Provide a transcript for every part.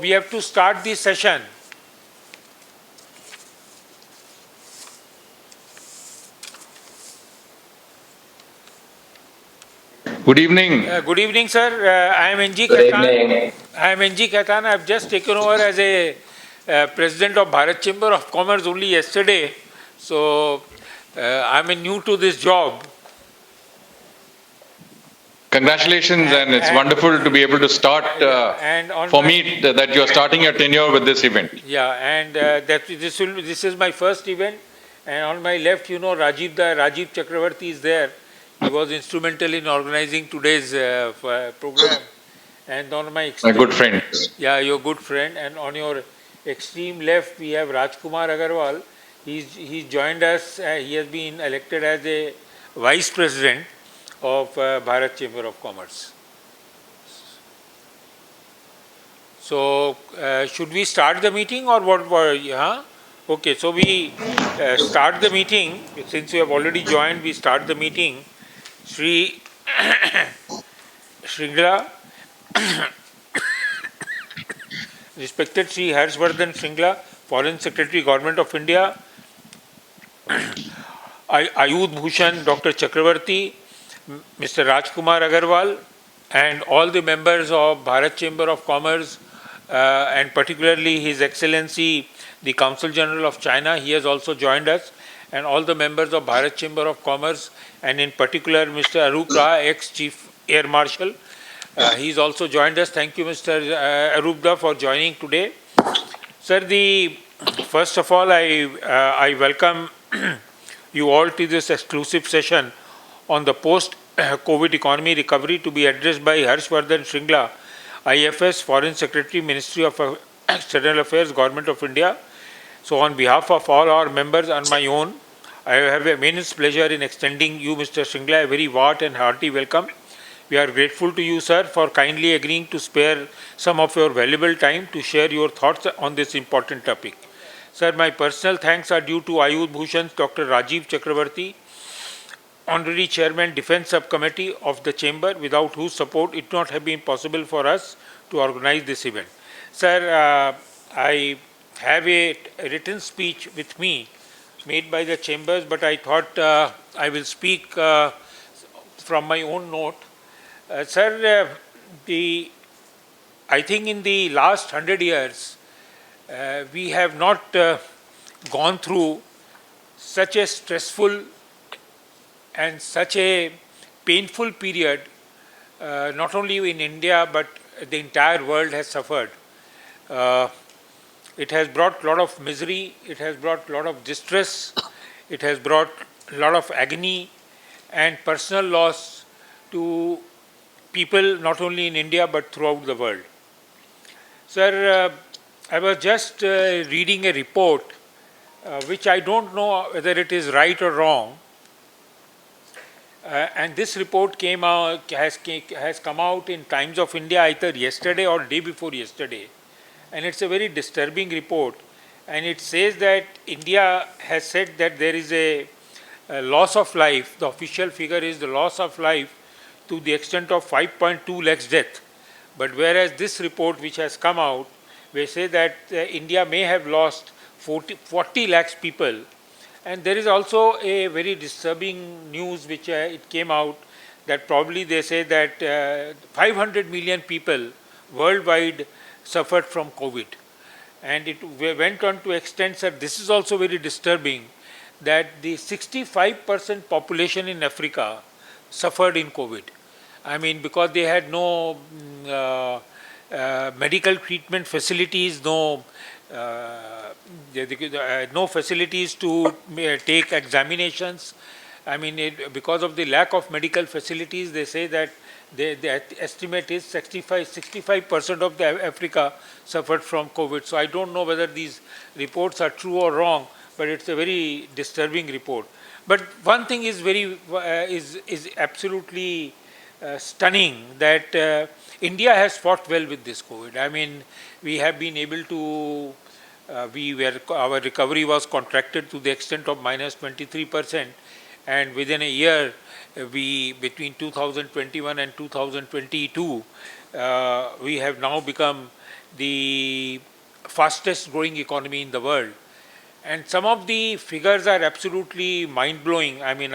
we have to start the session. Good evening. Good evening, sir. I am NG Good Khaitan. evening. I am NG Khaitan. I have just taken over as a president of Bharat Chamber of Commerce only yesterday. So I am new to this job. Congratulations, and it's wonderful to be able to start. For me, that you're starting your tenure with this event. Yeah, and this is my first event. And on my left, Rajiv Chakravarti is there. He was instrumental in organizing today's program. And on my My good friend. Yeah, your good friend. And on your extreme left, we have Rajkumar Agarwal. He's joined us. He has been elected as a vice president of Bharat Chamber of Commerce. So, should we start the meeting or what? Huh? Okay, so we start the meeting. Since you have already joined, we start the meeting. Shri Shringla, respected Sri Vardhan Shringla, Foreign Secretary, Government of India, Ayud Bhushan, Dr. Chakravarti, Mr. Rajkumar Agarwal, and all the members of Bharat Chamber of Commerce, and particularly His Excellency, the Consul General of China, he has also joined us, and all the members of Bharat Chamber of Commerce, and in particular Mr. Arup Rai, ex-Chief Air Marshal. He has also joined us. Thank you, Mr. Arupda, for joining today. Sir, first of all, I welcome you all to this exclusive session on the post-COVID economy recovery to be addressed by Harshvardhan Shringla, IFS, Foreign Secretary, Ministry of External Affairs, Government of India. So on behalf of all our members and my own, I have an immense pleasure in extending you, Mr. Shringla, a very warm and hearty welcome. We are grateful to you, sir, for kindly agreeing to spare some of your valuable time to share your thoughts on this important topic. Sir, my personal thanks are due to Ayud Bhushan, Dr. Rajiv Chakravarti, Honorary Chairman, Defence Subcommittee of the Chamber, without whose support it would not have been possible for us to organize this event. Sir, I have a written speech with me made by the Chambers, but I thought I will speak from my own note. Sir, I think in the last 100 years, we have not gone through such a stressful and such a painful period, not only in India, but the entire world has suffered. It has brought a lot of misery, it has brought a lot of distress, it has brought a lot of agony and personal loss to people not only in India but throughout the world. Sir, I was just reading a report which I don't know whether it is right or wrong. And this report has come out in Times of India either yesterday or day before yesterday. And it's a very disturbing report. And it says that India has said that there is a loss of life. The official figure is the loss of life to the extent of 5.2 lakhs death. But whereas this report which has come out, we say that India may have lost 40 lakhs people. And there is also a very disturbing news which it came out that probably they say that 500 million people worldwide suffered from COVID. And it went on to extend, sir, this is also very disturbing, that the 65% population in Africa suffered in COVID. I mean, because they had no medical treatment facilities, no facilities to take examinations. I mean, because of the lack of medical facilities, they say that the estimate is 65% of the Africa suffered from COVID. So I don't know whether these reports are true or wrong, but it's a very disturbing report. But one thing is is absolutely stunning, that India has fought well with this COVID. I mean, we have been able to, our recovery was contracted to the extent of minus 23%, and within a year, between 2021 and 2022, we have now become the fastest growing economy in the world. And some of the figures are absolutely mind-blowing. I mean,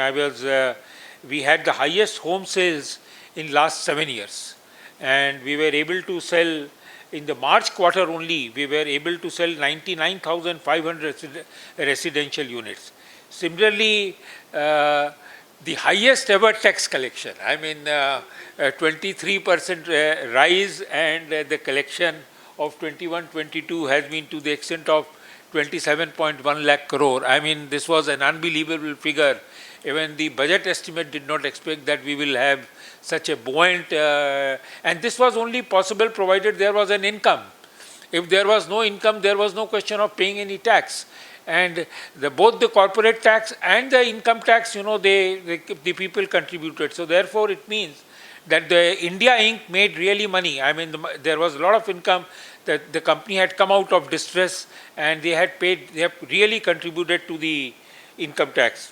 we had the highest home sales in last 7 years. And we were able to sell, in the March quarter only, we were able to sell 99,500 residential units. Similarly, the highest ever tax collection. I mean, 23% rise, and the collection of 21-22 has been to the extent of 27.1 lakh crore. I mean, this was an unbelievable figure. Even the budget estimate did not expect that we will have such a buoyant, and this was only possible provided there was an income. If there was no income, there was no question of paying any tax. And both the corporate tax and the income tax, the people contributed. So therefore, it means that the India Inc. made really money. I mean, there was a lot of income. That the company had come out of distress, and they have really contributed to the income tax.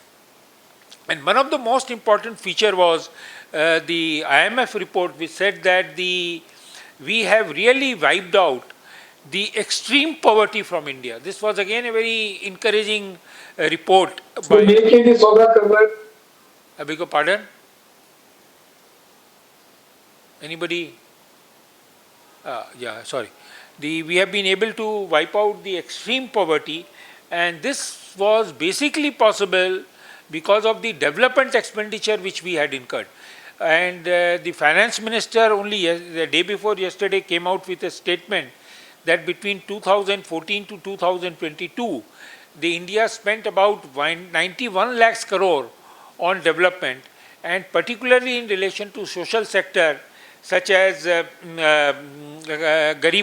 And one of the most important feature was the IMF report, which said that we have really wiped out the extreme poverty from India. This was again a very encouraging report. I beg your pardon? Anybody? Yeah, sorry. We have been able to wipe out the extreme poverty, and this was basically possible because of the development expenditure which we had incurred. And the finance minister only the day before yesterday came out with a statement that between 2014 to 2022, the India spent about 91 lakhs crore on development, and particularly in relation to social sector such as Garib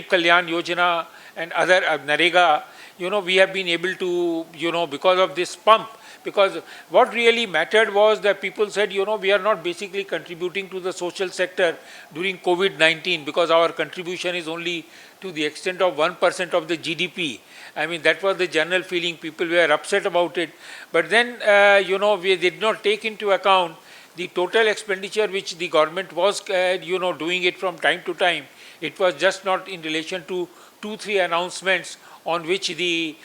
Kalyan Yojana and other Narega. We have been able to, because of this pump, because what really mattered was that people said, we are not basically contributing to the social sector during COVID-19 because our contribution is only to the extent of 1% of the GDP. I mean, that was the general feeling. People were upset about it. But then, we did not take into account the total expenditure which the government was, doing it from time to time. It was just not in relation to 2-3 announcements on which the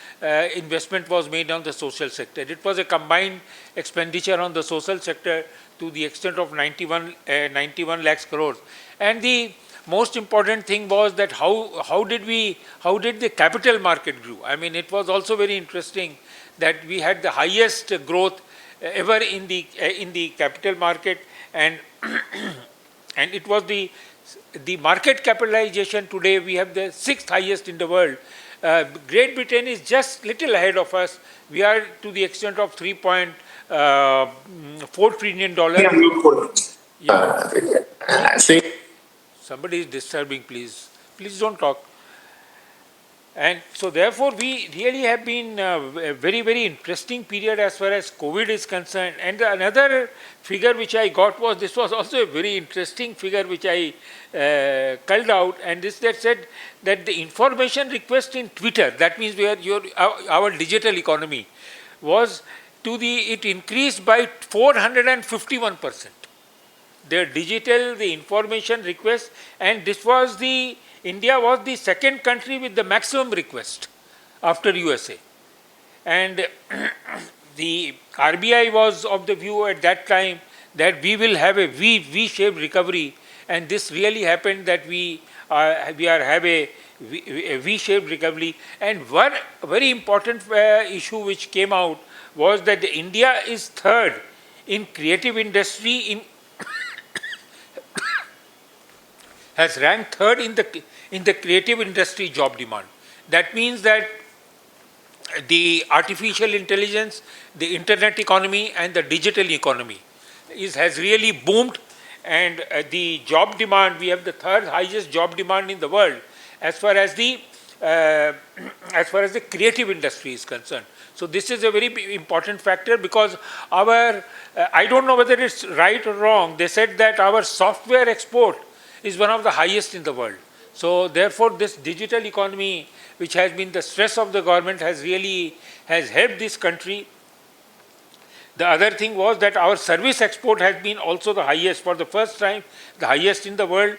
investment was made on the social sector. It was a combined expenditure on the social sector to the extent of 91 lakhs crores. And the most important thing was that how did the capital market grew? I mean, it was also very interesting that we had the highest growth ever in the capital market, and and it was the market capitalization. Today we have the 6th highest in the world. Great Britain is just little ahead of us. We are to the extent of $3.4 trillion. Yeah. Somebody is disturbing, please. Please don't talk. And so therefore, we really have been a very, very interesting period as far as COVID is concerned. And another figure which I got was, this was also a very interesting figure which I culled out, and this that said that the information request in Twitter, that means our digital economy, it increased by 451%. The information request, and this was India was the second country with the maximum request after USA. And the RBI was of the view at that time that we will have a V-shaped recovery, and this really happened, that we have a V-shaped recovery. And one very important issue which came out was that India is third in creative industry has ranked third in the creative industry job demand. That means that the artificial intelligence, the internet economy, and the digital economy has really boomed, and the job demand, we have the third highest job demand in the world as far as the creative industry is concerned. So this is a very important factor, because I don't know whether it's right or wrong, they said that our software export is one of the highest in the world. So therefore, this digital economy, which has been the stress of the government, has helped this country. The other thing was that our service export has been also the highest for the first time, the highest in the world.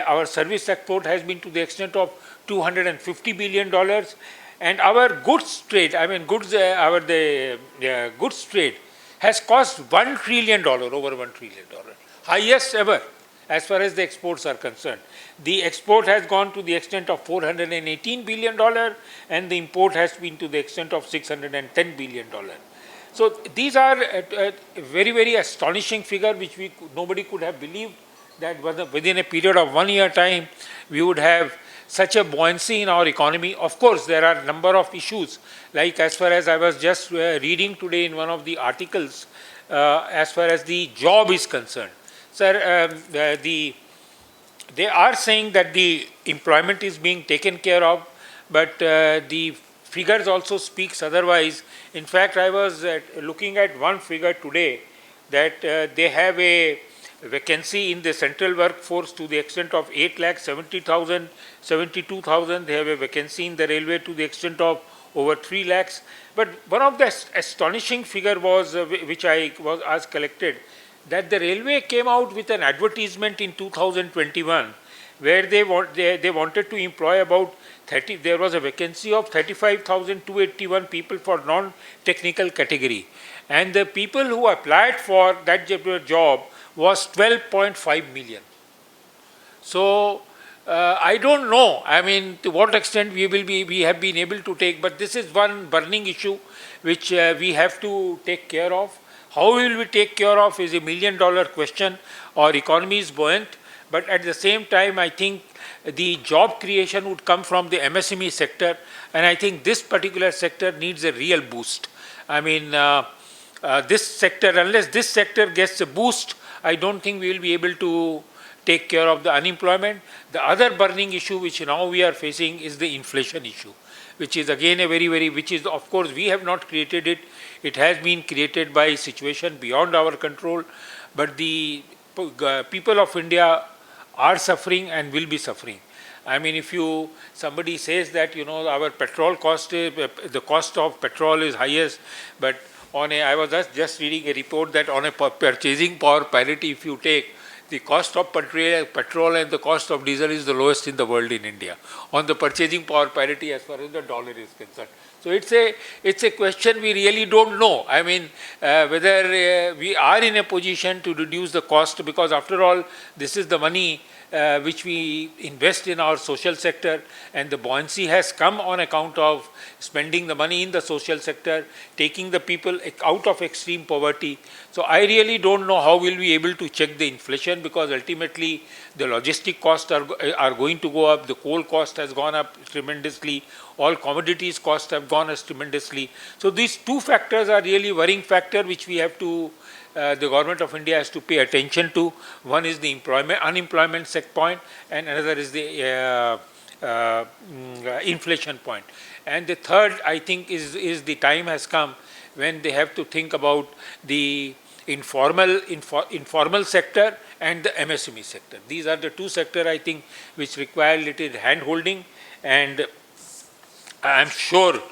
Our service export has been to the extent of $250 billion. And our goods trade, goods trade has cost $1 trillion, over $1 trillion, highest ever as far as the exports are concerned. The export has gone to the extent of $418 billion and the import has been to the extent of $610 billion. So these are a very, very astonishing figure which nobody could have believed that within a period of 1 year time we would have such a buoyancy in our economy. Of course, there are a number of issues, like as far as I was just reading today in one of the articles, as far as the job is concerned. Sir, they are saying that the employment is being taken care of, but the figures also speaks otherwise. In fact, I was looking at one figure today that they have a vacancy in the central workforce to the extent of 8,70,000, 72,000. They have a vacancy in the railway to the extent of over 3 lakhs. But one of the astonishing figure was, which I was collected, that the railway came out with an advertisement in 2021 where they wanted to employ about 30, there was a vacancy of 35,281 people for non-technical category. And the people who applied for that job was 12.5 million. So I don't know, I mean, to what extent we have been able to take, but this is one burning issue which we have to take care of. How will we take care of is $1 million question. Our economy is buoyant, but at the same time, I think the job creation would come from the MSME sector, and I think this particular sector needs a real boost. I mean, this sector, unless this sector gets a boost, I don't think we will be able to take care of the unemployment. The other burning issue which now we are facing is the inflation issue, which is again a which is, of course, we have not created it. It has been created by a situation beyond our control, but the people of India are suffering and will be suffering. I mean, if somebody says that, our petrol cost, the cost of petrol is highest, but I was just reading a report that on a purchasing power parity, if you take, the cost of petrol and the cost of diesel is the lowest in the world in India on the purchasing power parity as far as the dollar is concerned. So it's a question we really don't know. I mean, whether we are in a position to reduce the cost, because after all, this is the money which we invest in our social sector, and the buoyancy has come on account of spending the money in the social sector, taking the people out of extreme poverty. So I really don't know how we'll be able to check the inflation, because ultimately the logistic costs are going to go up, the coal cost has gone up tremendously, all commodities costs have gone up tremendously. So these two factors are really worrying factor which we have to the government of India has to pay attention to. One is the unemployment set point, and another is the inflation point. And the third, I think, is the time has come when they have to think about the informal sector and the MSME sector. These are the two sectors, I think, which require little hand-holding, and I am sure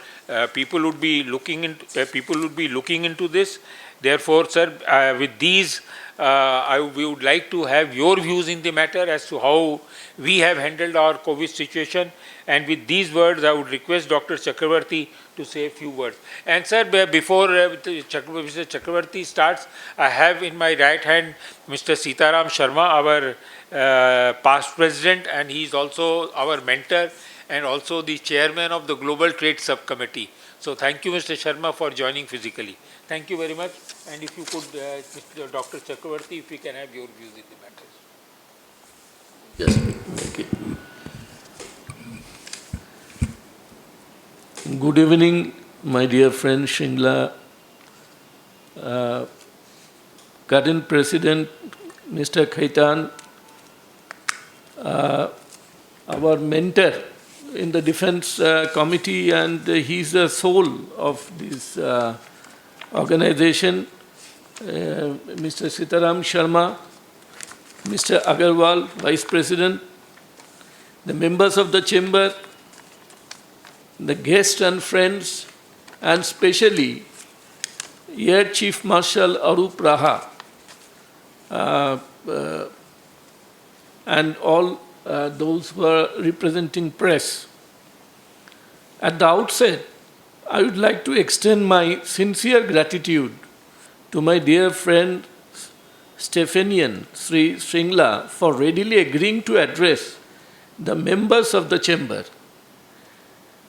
people would be looking into this. Therefore, sir, with these, we would like to have your views in the matter as to how we have handled our COVID situation. And with these words, I would request Dr. Chakravarti to say a few words. And sir, before Mr. Chakravarti starts, I have in my right hand Mr. Sitaram Sharma, our past president, and he is also our mentor and also the chairman of the Global Trade Subcommittee. So thank you, Mr. Sharma, for joining physically. Thank you very much. And if you could, Dr. Chakravarti, if we can have your views in the matter. Yes, okay. Good evening, my dear friend Shringla, current President, Mr. Khaitan, our mentor in the Defense Committee, and he's the soul of this organization, Mr. Sitaram Sharma, Mr. Agarwal, Vice President, the members of the chamber, the guests and friends, and especially Air Chief Marshal Arup Raha, and all those who are representing press. At the outset, I would like to extend my sincere gratitude to my dear friend Stephanian Sri Shringla for readily agreeing to address the members of the chamber.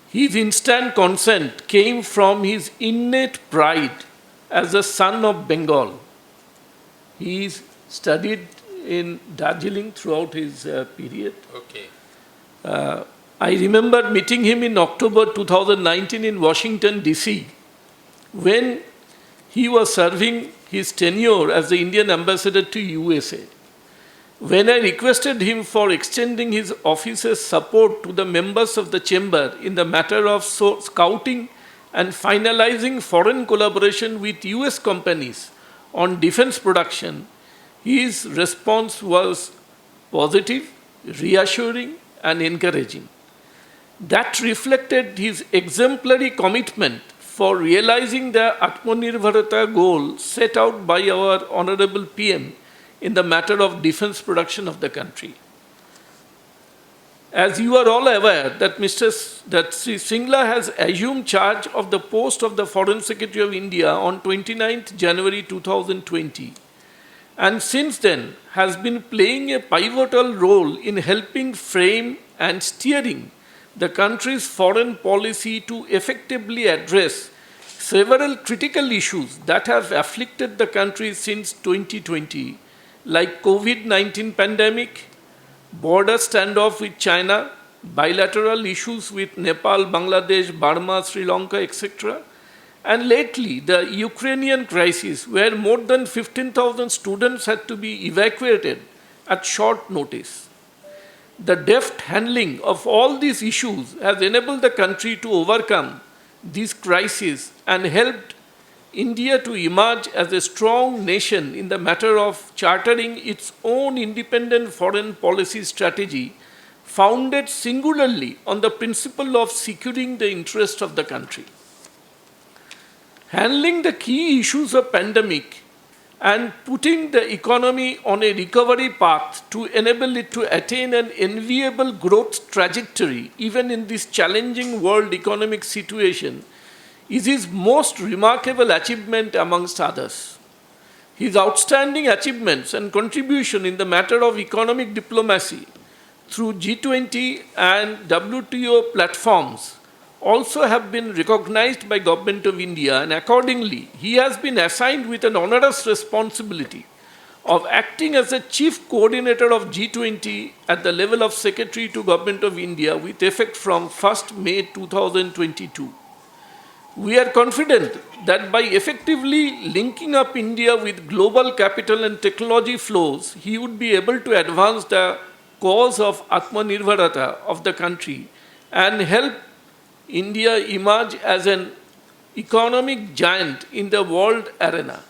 His instant consent came from his innate pride as a son of Bengal. He studied in Darjeeling throughout his period. Okay. I remember meeting him in October 2019 in Washington, D.C., when he was serving his tenure as the Indian ambassador to USA. When I requested him for extending his office's support to the members of the chamber in the matter of scouting and finalizing foreign collaboration with US companies on defense production, his response was positive, reassuring, and encouraging. That reflected his exemplary commitment for realizing the Atmanirbharata goal set out by our Honorable PM in the matter of defense production of the country. As you are all aware that Sri Shringla has assumed charge of the post of the Foreign Secretary of India on 29th January 2020, and since then has been playing a pivotal role in helping frame and steering the country's foreign policy to effectively address several critical issues that have afflicted the country since 2020, like COVID-19 pandemic, border standoff with China, bilateral issues with Nepal, Bangladesh, Burma, Sri Lanka, etc., and lately the Ukrainian crisis, where more than 15,000 students had to be evacuated at short notice. The deft handling of all these issues has enabled the country to overcome these crises and helped India to emerge as a strong nation in the matter of chartering its own independent foreign policy strategy, founded singularly on the principle of securing the interest of the country. Handling the key issues of pandemic and putting the economy on a recovery path to enable it to attain an enviable growth trajectory, even in this challenging world economic situation, is his most remarkable achievement amongst others. His outstanding achievements and contribution in the matter of economic diplomacy through G20 and WTO platforms also have been recognized by Government of India, and accordingly, he has been assigned with an onerous responsibility of acting as the chief coordinator of G20 at the level of Secretary to Government of India with effect from 1st May 2022. We are confident that by effectively linking up India with global capital and technology flows, he would be able to advance the cause of Atmanirbharata of the country and help India emerge as an economic giant in the world arena.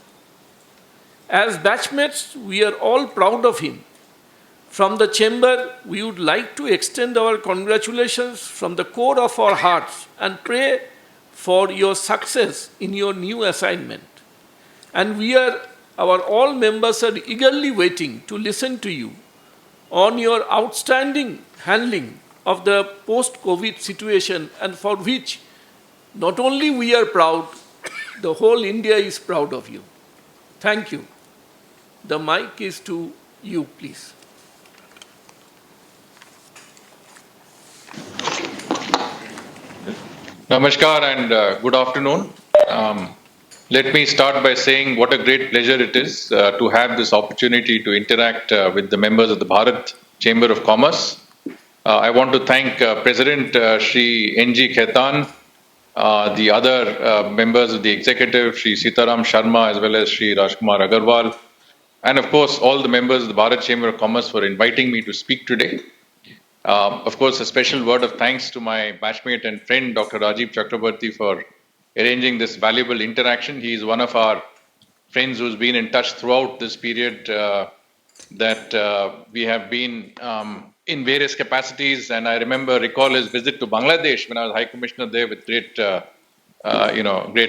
As batchmates, we are all proud of him. From the chamber, we would like to extend our congratulations from the core of our hearts and pray for your success in your new assignment. And our all members are eagerly waiting to listen to you on your outstanding handling of the post-COVID situation, and for which not only we are proud, the whole India is proud of you. Thank you. The mic is to you, please. Namaskar and good afternoon. Let me start by saying what a great pleasure it is to have this opportunity to interact with the members of the Bharat Chamber of Commerce. I want to thank President Shri N.G. Khaitan, the other members of the executive, Shri Sitaram Sharma, as well as Shri Rajkumar Agarwal, and of course all the members of the Bharat Chamber of Commerce for inviting me to speak today. Of course, a special word of thanks to my batchmate and friend, Dr. Rajiv Chakrabarti, for arranging this valuable interaction. He is one of our friends who's been in touch throughout this period that we have been in various capacities, and I recall his visit to Bangladesh when I was High Commissioner there with great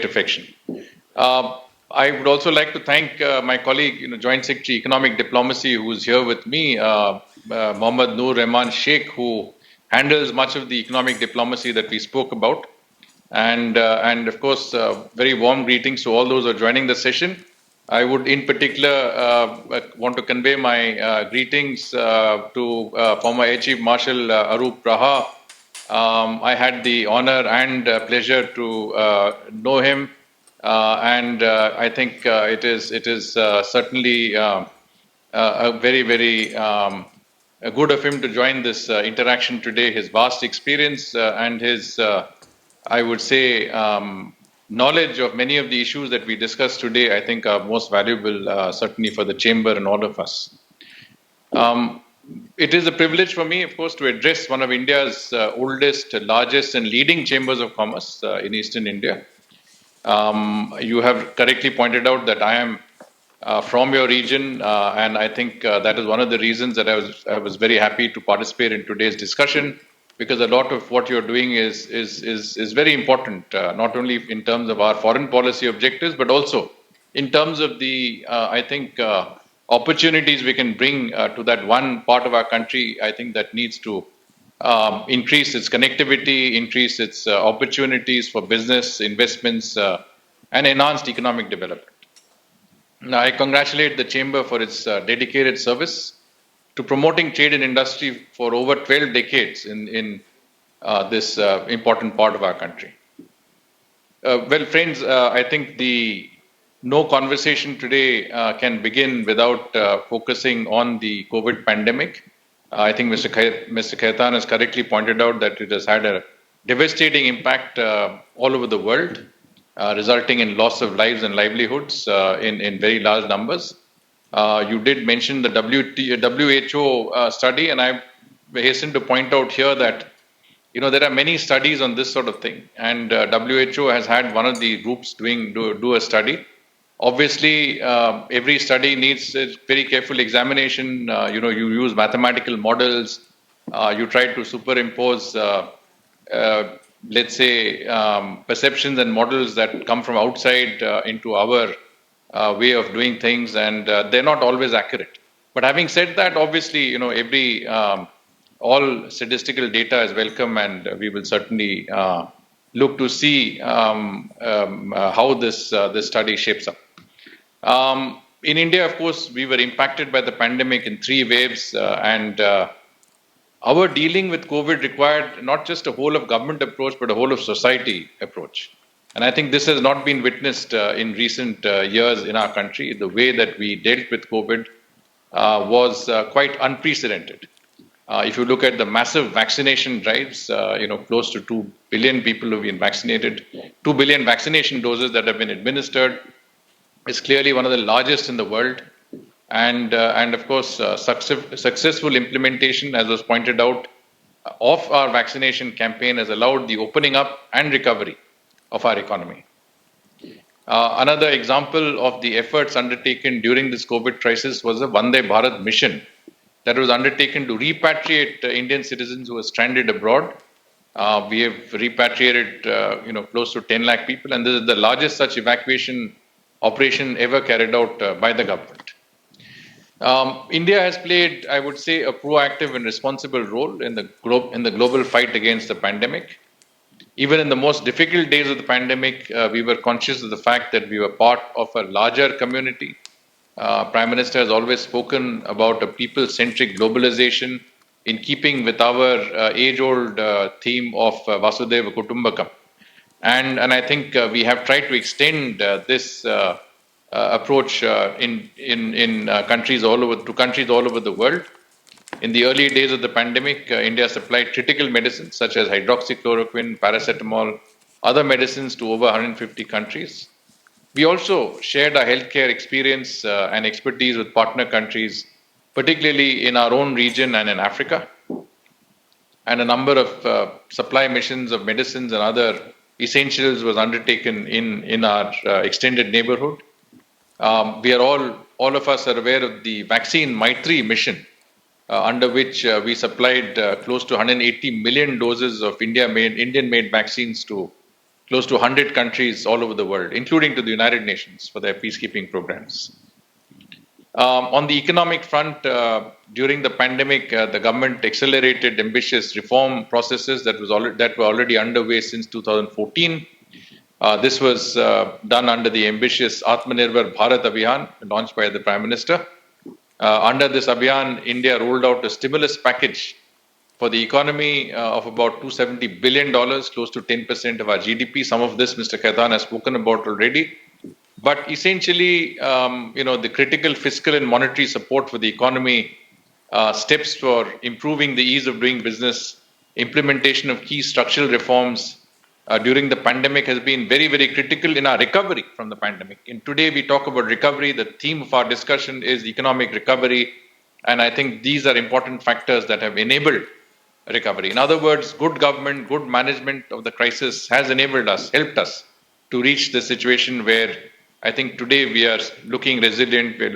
affection. I would also like to thank my colleague, Joint Secretary Economic Diplomacy, who is here with me, Mohammad Noor Rahman Sheikh, who handles much of the economic diplomacy that we spoke about. And of course, very warm greetings to all those who are joining the session. I would, in particular, want to convey my greetings to former Air Chief Marshal Arup Raha. I had the honor and pleasure to know him, and I think it is certainly a very good of him to join this interaction today. His vast experience and his I would say, knowledge of many of the issues that we discussed today, I think are most valuable, certainly for the chamber and all of us. It is a privilege for me, of course, to address one of India's oldest, largest, and leading chambers of commerce in Eastern India. You have correctly pointed out that I am from your region, and I think that is one of the reasons that I was very happy to participate in today's discussion, because a lot of what you're doing is very important, not only in terms of our foreign policy objectives, but also in terms of the I think opportunities we can bring to that one part of our country. I think that needs to increase its connectivity, increase its opportunities for business investments, and enhanced economic development. Now, I congratulate the Chamber for its dedicated service to promoting trade and industry for over 12 decades in this important part of our country. Well, friends, I think the no conversation today can begin without focusing on the COVID pandemic. I think Mr. Khaitan has correctly pointed out that it has had a devastating impact all over the world, resulting in loss of lives and livelihoods in very large numbers. You did mention the WHO study, and I hasten to point out here that there are many studies on this sort of thing, and WHO has had one of the groups do a study. Obviously, every study needs a very careful examination. You use mathematical models. You try to superimpose, let's say, perceptions and models that come from outside into our way of doing things, and they're not always accurate. But having said that, obviously, every all statistical data is welcome, and we will certainly look to see how this study shapes up. In India, of course, we were impacted by the pandemic in 3 waves, and our dealing with COVID required not just a whole of government approach, but a whole of society approach. And I think this has not been witnessed in recent years in our country. The way that we dealt with COVID was quite unprecedented. If you look at the massive vaccination drives, close to 2 billion people have been vaccinated, 2 billion vaccination doses that have been administered, is clearly one of the largest in the world. And of course, successful implementation, as was pointed out, of our vaccination campaign has allowed the opening up and recovery of our economy. Another example of the efforts undertaken during this COVID crisis was the Vande Bharat mission that was undertaken to repatriate Indian citizens who were stranded abroad. We have repatriated, close to 10 lakh people, and this is the largest such evacuation operation ever carried out by the government. India has played, I would say, a proactive and responsible role in the global fight against the pandemic. Even in the most difficult days of the pandemic, we were conscious of the fact that we were part of a larger community. Prime Minister has always spoken about a people-centric globalization in keeping with our age-old theme of Vasudhaiva Kutumbakam. And I think we have tried to extend this approach in countries all over the world. In the early days of the pandemic, India supplied critical medicines such as hydroxychloroquine, paracetamol, other medicines to over 150 countries. We also shared our healthcare experience and expertise with partner countries, particularly in our own region and in Africa. And a number of supply missions of medicines and other essentials was undertaken in our extended neighborhood. We are all of us are aware of the vaccine Maitri mission, under which we supplied close to 180 million doses of Indian-made vaccines to close to 100 countries all over the world, including to the United Nations for their peacekeeping programs. On the economic front, during the pandemic, the government accelerated ambitious reform processes that were already underway since 2014. This was done under the ambitious Atmanirbhar Bharat Abhiyan launched by the Prime Minister. Under this Abhiyan, India rolled out a stimulus package for the economy of about $270 billion, close to 10% of our GDP. Some of this Mr. Khaitan has spoken about already. But essentially, the critical fiscal and monetary support for the economy, steps for improving the ease of doing business, implementation of key structural reforms during the pandemic has been very, very critical in our recovery from the pandemic. And today we talk about recovery. The theme of our discussion is economic recovery. And I think these are important factors that have enabled recovery. In other words, good government, good management of the crisis has enabled us, helped us to reach the situation where I think today we are looking resilient. We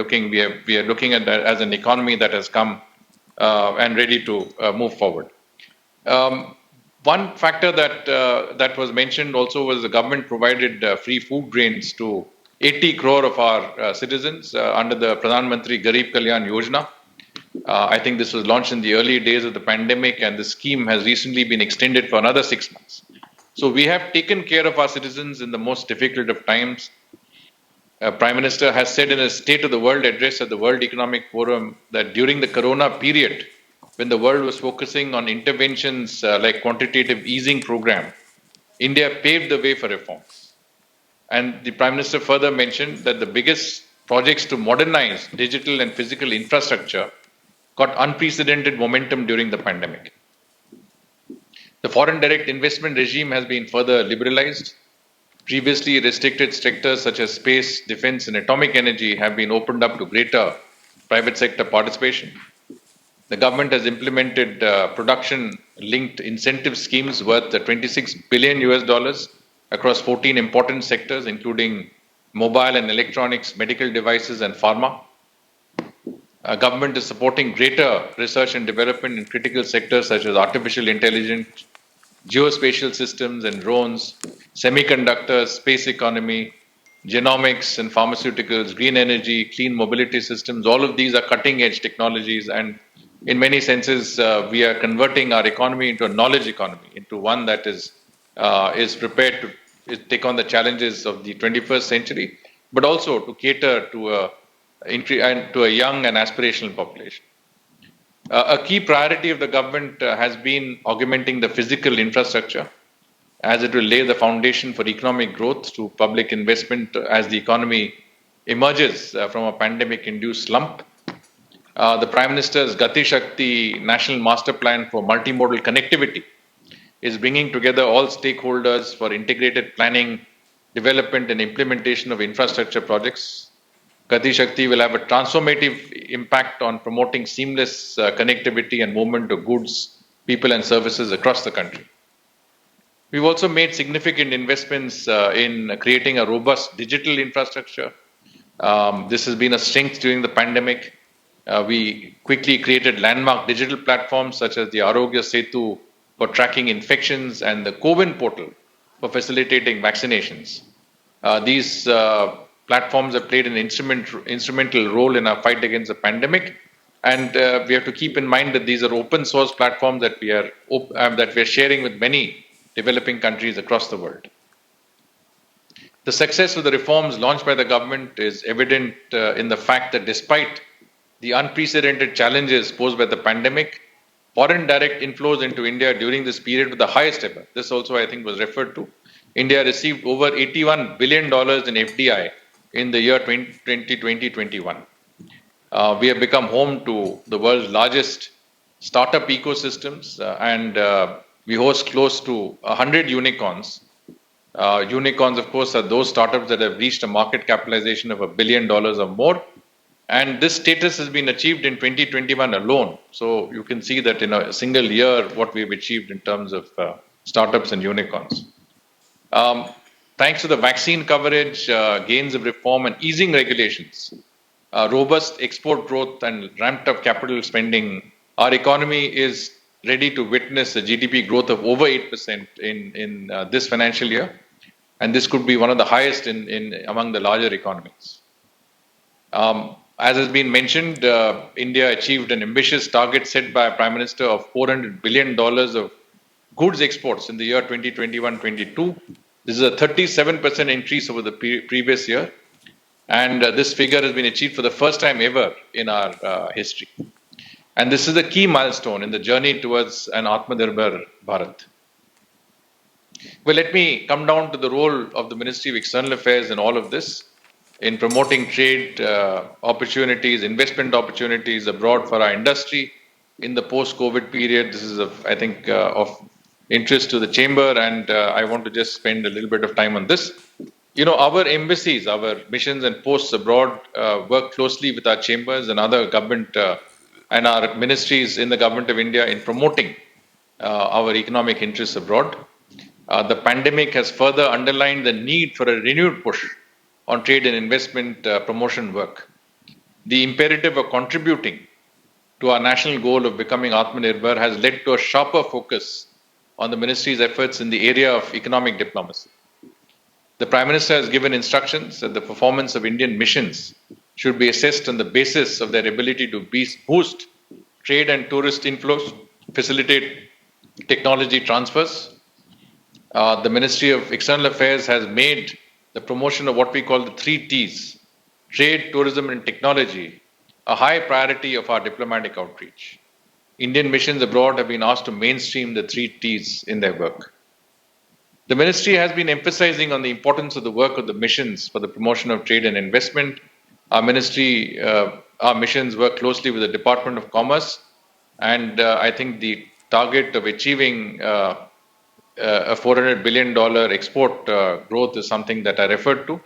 are looking at that as an economy that has come and ready to move forward. One factor that was mentioned also was the government provided free food grains to 80 crore of our citizens under the Pradhan Mantri Garib Kalyan Yojana. I think this was launched in the early days of the pandemic, and the scheme has recently been extended for another 6 months. So we have taken care of our citizens in the most difficult of times. Prime Minister has said in his State of the World address at the World Economic Forum that during the Corona period, when the world was focusing on interventions like quantitative easing program, India paved the way for reforms. And the Prime Minister further mentioned that the biggest projects to modernize digital and physical infrastructure got unprecedented momentum during the pandemic. The foreign direct investment regime has been further liberalized. Previously restricted sectors such as space, defense, and atomic energy have been opened up to greater private sector participation. The government has implemented production-linked incentive schemes worth $26 billion across 14 important sectors, including mobile and electronics, medical devices, and pharma. Government is supporting greater research and development in critical sectors such as artificial intelligence, geospatial systems and drones, semiconductors, space economy, genomics and pharmaceuticals, green energy, clean mobility systems. All of these are cutting-edge technologies, and in many senses, we are converting our economy into a knowledge economy, into one that is prepared to take on the challenges of the 21st century, but also to cater to a young and aspirational population. A key priority of the government has been augmenting the physical infrastructure, as it will lay the foundation for economic growth through public investment as the economy emerges from a pandemic-induced slump. The Prime Minister's Gati Shakti National Master Plan for Multimodal Connectivity is bringing together all stakeholders for integrated planning, development, and implementation of infrastructure projects. Gati Shakti will have a transformative impact on promoting seamless connectivity and movement of goods, people, and services across the country. We've also made significant investments in creating a robust digital infrastructure. This has been a strength during the pandemic. We quickly created landmark digital platforms such as the Arogya Setu for tracking infections and the COVID portal for facilitating vaccinations. These platforms have played an instrumental role in our fight against the pandemic, and we have to keep in mind that these are open source platforms that we are sharing with many developing countries across the world. The success of the reforms launched by the government is evident in the fact that despite the unprecedented challenges posed by the pandemic, foreign direct inflows into India during this period were the highest ever. This also, I think, was referred to. India received over $81 billion in FDI in the year 2020-21. We have become home to the world's largest startup ecosystems, and we host close to 100 unicorns. Unicorns, of course, are those startups that have reached a market capitalization of $1 billion or more. And this status has been achieved in 2021 alone. So you can see that in a single year, what we've achieved in terms of startups and unicorns. Thanks to the vaccine coverage, gains of reform, and easing regulations, robust export growth, and ramped up capital spending, our economy is ready to witness a GDP growth of over 8% in this financial year. and this could be one of the highest among the larger economies. As has been mentioned, India achieved an ambitious target set by Prime Minister of $400 billion of goods exports in the year 2021-22. This is a 37% increase over the previous year, and this figure has been achieved for the first time ever in our history. And this is a key milestone in the journey towards an Atmanirbhar Bharat. Well, let me come down to the role of the Ministry of External Affairs in all of this, in promoting trade opportunities, investment opportunities abroad for our industry in the post-COVID period. This is, I think, of interest to the chamber, and I want to just spend a little bit of time on this. You know, our embassies, our missions and posts abroad work closely with our chambers and other government and our ministries in the government of India in promoting our economic interests abroad. The pandemic has further underlined the need for a renewed push on trade and investment promotion work. The imperative of contributing to our national goal of becoming Atmanirbhar has led to a sharper focus on the ministry's efforts in the area of economic diplomacy. The Prime Minister has given instructions that the performance of Indian missions should be assessed on the basis of their ability to boost trade and tourist inflows, facilitate technology transfers. The Ministry of External Affairs has made the promotion of what we call the 3Ts, trade, tourism, and technology, a high priority of our diplomatic outreach. Indian missions abroad have been asked to mainstream the 3Ts in their work. The ministry has been emphasizing on the importance of the work of the missions for the promotion of trade and investment. Our ministry, our missions work closely with the Department of Commerce, and I think the target of achieving a $400 billion export growth is something that I referred to.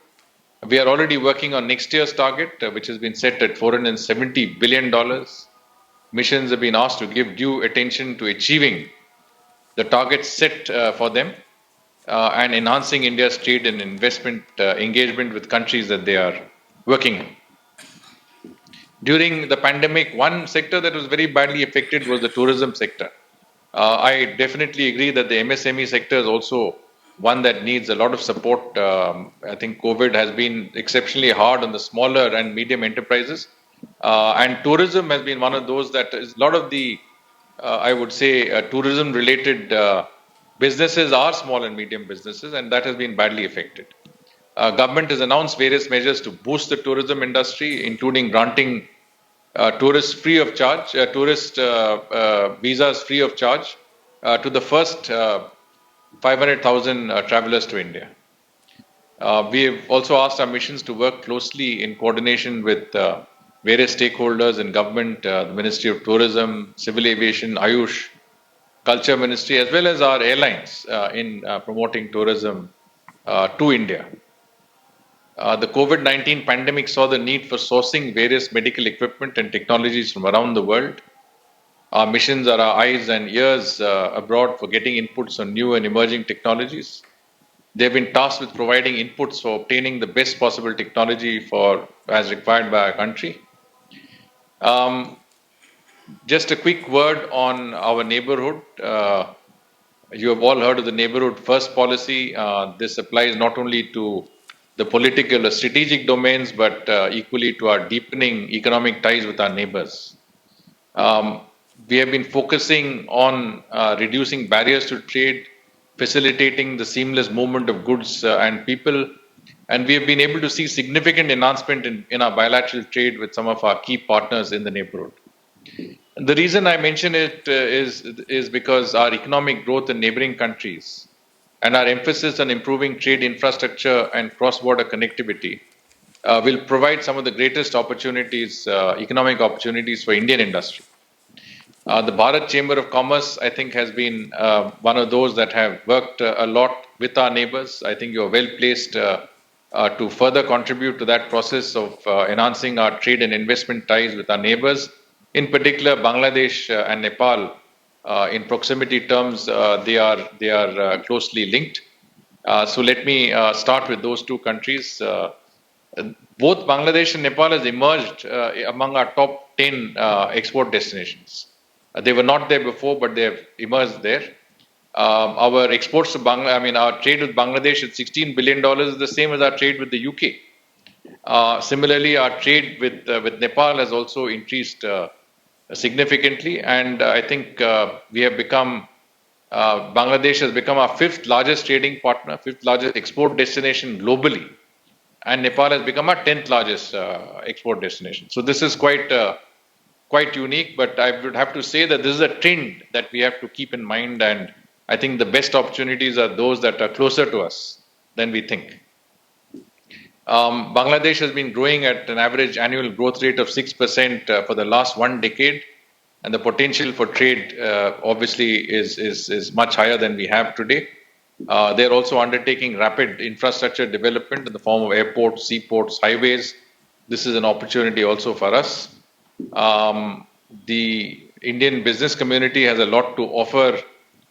We are already working on next year's target, which has been set at $470 billion. Missions have been asked to give due attention to achieving the targets set for them and enhancing India's trade and investment engagement with countries that they are working in. During the pandemic, one sector that was very badly affected was the tourism sector. I definitely agree that the MSME sector is also one that needs a lot of support. I think COVID has been exceptionally hard on the smaller and medium enterprises. And tourism has been one of those that is a lot of the, I would say, tourism related businesses are small and medium businesses, and that has been badly affected. Government has announced various measures to boost the tourism industry, including granting tourists free of charge, visas free of charge to the first 500,000 travelers to India. We have also asked our missions to work closely in coordination with various stakeholders in government, the Ministry of Tourism, Civil Aviation, Ayush, Culture Ministry, as well as our airlines in promoting tourism to India. The COVID-19 pandemic saw the need for sourcing various medical equipment and technologies from around the world. Our missions are our eyes and ears abroad for getting inputs on new and emerging technologies. They have been tasked with providing inputs for obtaining the best possible technology for as required by our country. Just a quick word on our neighborhood. You have all heard of the neighborhood first policy. This applies not only to the political or strategic domains, but equally to our deepening economic ties with our neighbors. We have been focusing on reducing barriers to trade, facilitating the seamless movement of goods and people, and we have been able to see significant enhancement in our bilateral trade with some of our key partners in the neighborhood. And the reason I mention it is because our economic growth in neighboring countries and our emphasis on improving trade infrastructure and cross-border connectivity will provide some of the greatest opportunities, economic opportunities for Indian industry. The Bharat Chamber of Commerce, I think, has been one of those that have worked a lot with our neighbors. I think you're well placed to further contribute to that process of enhancing our trade and investment ties with our neighbors. In particular, Bangladesh and Nepal, in proximity terms, they are closely linked. So let me start with those two countries. Both Bangladesh and Nepal has emerged among our top 10 export destinations. They were not there before, but they have emerged there. Our exports to our trade with Bangladesh at $16 billion is the same as our trade with the UK. Similarly, our trade with Nepal has also increased significantly, and I think we have become Bangladesh has become our fifth largest trading partner, fifth largest export destination globally, and Nepal has become our 10th largest export destination. So this is quite unique, but I would have to say that this is a trend that we have to keep in mind, and I think the best opportunities are those that are closer to us than we think. Bangladesh has been growing at an average annual growth rate of 6% for the last one decade, and the potential for trade obviously is much higher than we have today. They're also undertaking rapid infrastructure development in the form of airports, seaports, highways. This is an opportunity also for us. The Indian business community has a lot to offer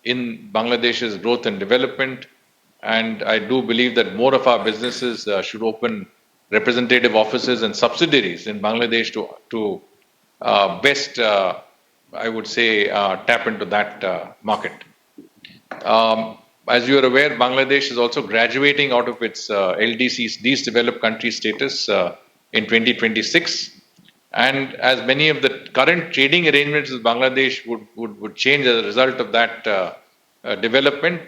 in Bangladesh's growth and development, and I do believe that more of our businesses should open representative offices and subsidiaries in Bangladesh to best, I would say, tap into that market. As you are aware, Bangladesh is also graduating out of its LDC, least developed country status, in 2026. And as many of the current trading arrangements with Bangladesh would change as a result of that development,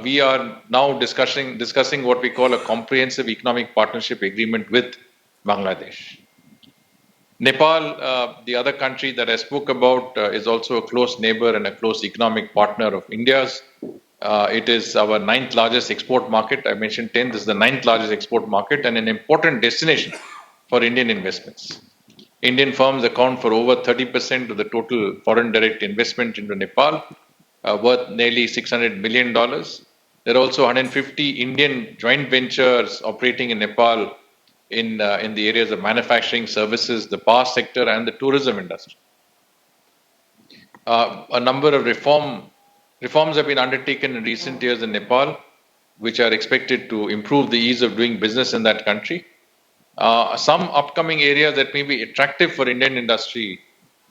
we are now discussing what we call a comprehensive economic partnership agreement with Bangladesh. Nepal, the other country that I spoke about, is also a close neighbor and a close economic partner of India's. It is our ninth largest export market. I mentioned 10. This is the ninth largest export market and an important destination for Indian investments. Indian firms account for over 30% of the total foreign direct investment into Nepal, worth nearly $600 million. There are also 150 Indian joint ventures operating in Nepal in the areas of manufacturing, services, the power sector, and the tourism industry. A number of reforms have been undertaken in recent years in Nepal, which are expected to improve the ease of doing business in that country. Some upcoming areas that may be attractive for Indian industry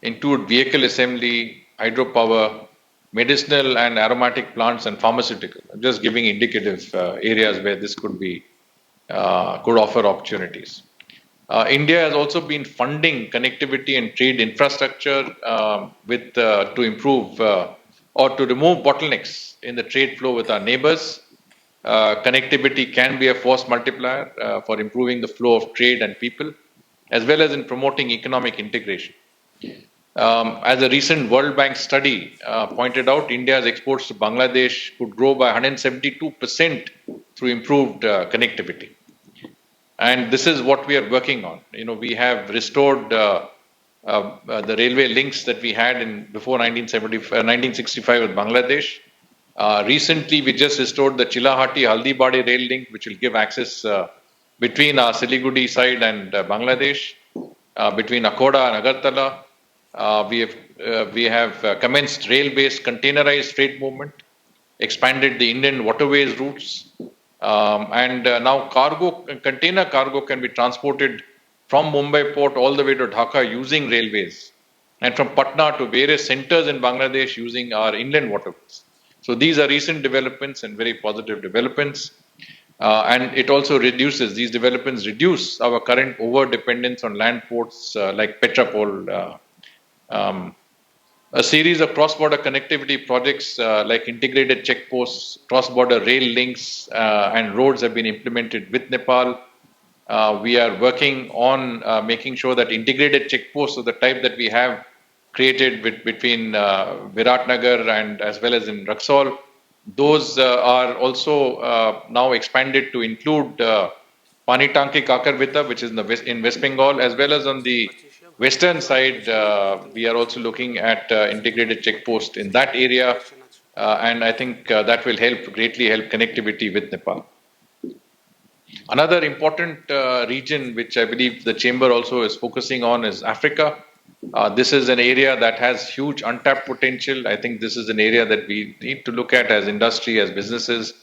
include vehicle assembly, hydropower, medicinal and aromatic plants, and pharmaceutical. I'm just giving indicative areas where this could offer opportunities. India has also been funding connectivity and trade infrastructure to improve or to remove bottlenecks in the trade flow with our neighbors. Connectivity can be a force multiplier for improving the flow of trade and people, as well as in promoting economic integration. As a recent World Bank study pointed out, India's exports to Bangladesh could grow by 172% through improved connectivity. And this is what we are working on. We have restored the railway links that we had before 1965 with Bangladesh. Recently, we just restored the Chilahati-Haldibadi rail link, which will give access between our Siliguri side and Bangladesh, between Akhoda and Agartala. We have commenced rail-based containerized freight movement, expanded the Indian waterways routes, and now container cargo can be transported from Mumbai port all the way to Dhaka using railways, and from Patna to various centers in Bangladesh using our inland waterways. So these are recent developments and very positive developments. And it also these developments reduce our current over-dependence on land ports like Petrapol. A series of cross-border connectivity projects like integrated checkposts, cross-border rail links, and roads have been implemented with Nepal. We are working on making sure that integrated checkposts of the type that we have created between Viratnagar and as well as in Raxaul, those are also now expanded to include Panitanki Kakarvita, which is in West Bengal, as well as on the western side, we are also looking at integrated checkpost in that area, and I think that will greatly help connectivity with Nepal. Another important region which I believe the Chamber also is focusing on is Africa. This is an area that has huge untapped potential. I think this is an area that we need to look at as industry, as businesses.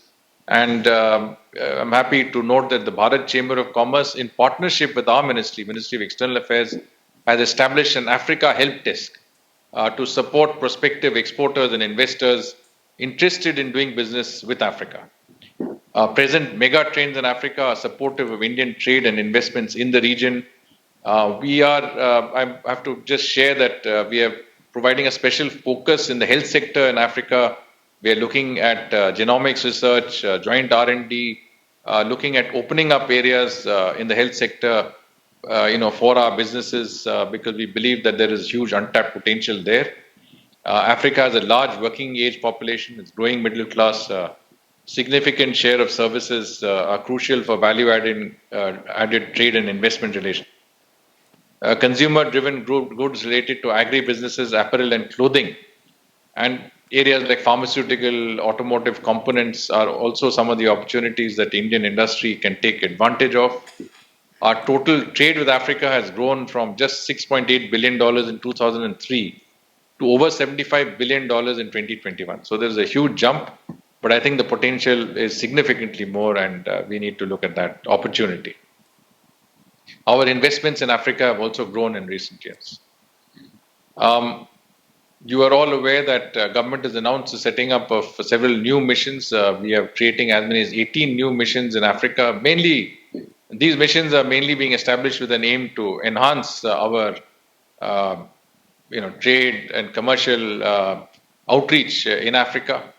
And I'm happy to note that the Bharat Chamber of Commerce, in partnership with our Ministry of External Affairs, has established an Africa help desk to support prospective exporters and investors interested in doing business with Africa. Present mega trends in Africa are supportive of Indian trade and investments in the region. I have to just share that we are providing a special focus in the health sector in Africa. We are looking at genomics research, joint R&D, looking at opening up areas in the health sector, for our businesses because we believe that there is huge untapped potential there. Africa has a large working age population, it's growing middle class. Significant share of services are crucial for added trade and investment relations. Consumer driven goods related to agri businesses, apparel and clothing, and areas like pharmaceutical, automotive components are also some of the opportunities that Indian industry can take advantage of. Our total trade with Africa has grown from just $6.8 billion in 2003 to over $75 billion in 2021. So there's a huge jump, but I think the potential is significantly more, and we need to look at that opportunity. Our investments in Africa have also grown in recent years. You are all aware that government has announced the setting up of several new missions. We are creating as many as 18 new missions in Africa. These missions are mainly being established with an aim to enhance our trade and commercial outreach in Africa.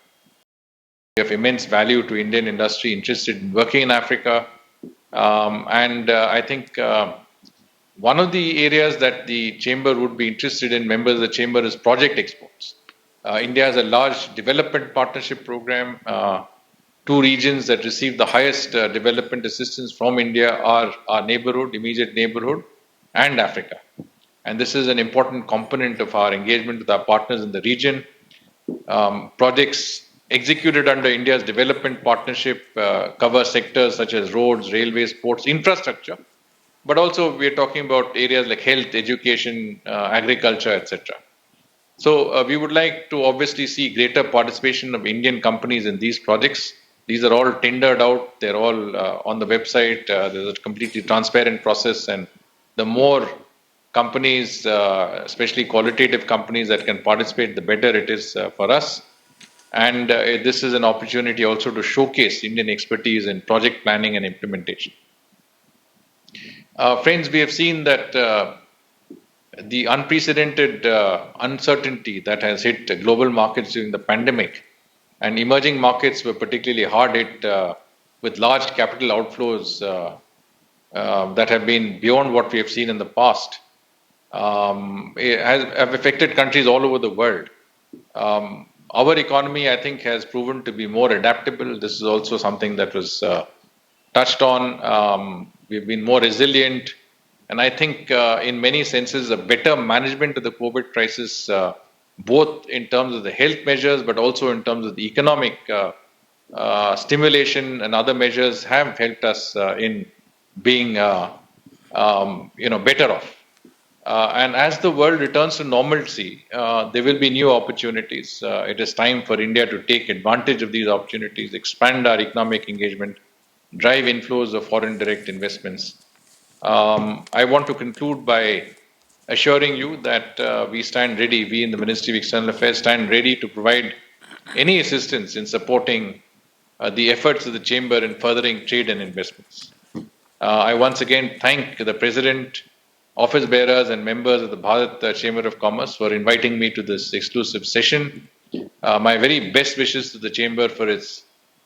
We have immense value to Indian industry interested in working in Africa. I think one of the areas that the Chamber would be interested in, members of the Chamber, is project exports. India has a large development partnership program. Two regions that receive the highest development assistance from India are our neighborhood, immediate neighborhood, and Africa. And this is an important component of our engagement with our partners in the region. Projects executed under India's development partnership cover sectors such as roads, railways, ports, infrastructure, but also we are talking about areas like health, education, agriculture, etc. So we would like to obviously see greater participation of Indian companies in these projects. These are all tendered out. They're all on the website. There's a completely transparent process, and the more companies, especially qualitative companies that can participate, the better it is for us. And this is an opportunity also to showcase Indian expertise in project planning and implementation. Friends, we have seen that the unprecedented uncertainty that has hit global markets during the pandemic, and emerging markets were particularly hard hit with large capital outflows that have been beyond what we have seen in the past. Have affected countries all over the world. Our economy, I think, has proven to be more adaptable. This is also something that was touched on. We've been more resilient. And I think in many senses, a better management of the COVID crisis, both in terms of the health measures, but also in terms of the economic stimulation and other measures have helped us in being better off. And as the world returns to normalcy, there will be new opportunities. It is time for India to take advantage of these opportunities, expand our economic engagement, drive inflows of foreign direct investments. I want to conclude by assuring you that we stand ready, we in the Ministry of External Affairs stand ready to provide any assistance in supporting the efforts of the Chamber in furthering trade and investments. I once again thank the President, office bearers and members of the Bharat Chamber of Commerce for inviting me to this exclusive session. My very best wishes to the Chamber for its